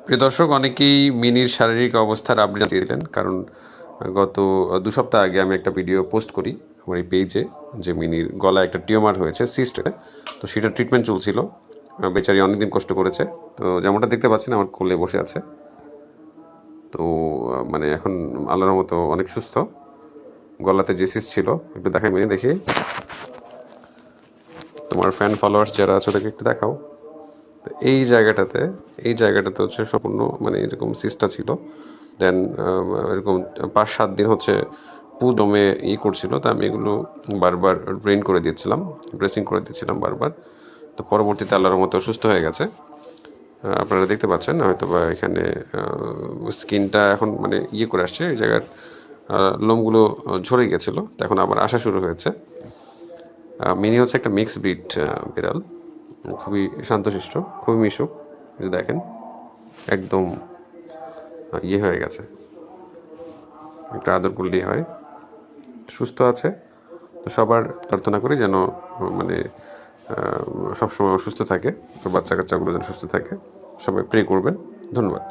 প্রিয় দর্শক, অনেকেই মিনির শারীরিক অবস্থার আপডেট দিলেন, কারণ গত 2 সপ্তাহ আগে আমি একটা ভিডিও পোস্ট করি আমার এই পেজে যে মিনির গলায় একটা টিউমার হয়েছে, সিস্ট। তো সেটার ট্রিটমেন্ট চলছিল। বেচারি অনেকদিন কষ্ট করেছে। তো যেমনটা দেখতে পাচ্ছেন আমার কোলে বসে আছে। তো মানে এখন আল্লাহর মতো অনেক সুস্থ। গলাতে যে সিস্ট ছিল, একটু দেখাই মিনি, দেখি তোমার ফ্যান ফলোয়ার্স যারা আছে ওদেরকে একটু দেখাও। তো এই জায়গাটাতে হচ্ছে সম্পূর্ণ মানে এরকম সিস্টটা ছিল। দেন এরকম 5-7 দিন হচ্ছে পু জমে করছিল। তো আমি এগুলো বারবার ড্রেন করে দিচ্ছিলাম, ড্রেসিং করে দিচ্ছিলাম বারবার। তো পরবর্তীতে আল্লাহর মতো সুস্থ হয়ে গেছে। আপনারা দেখতে পাচ্ছেন হয়তো বা এখানে স্কিনটা এখন মানে করে আসছে, এই জায়গার লোমগুলো ঝরে গেছিলো, তো এখন আবার আসা শুরু হয়েছে। মিনি হচ্ছে একটা মিক্স ব্রিড বিড়াল, খুবই শান্তশিষ্ট, খুবই মিশুক। যে দেখেন একদম হয়ে গেছে, একটা আদর করলেই হয়। সুস্থ আছে। তো সবার প্রার্থনা করি যেন মানে সবসময় সুস্থ থাকে, বাচ্চা কাচ্চাগুলো যেন সুস্থ থাকে। সবাই প্রে করবেন। ধন্যবাদ।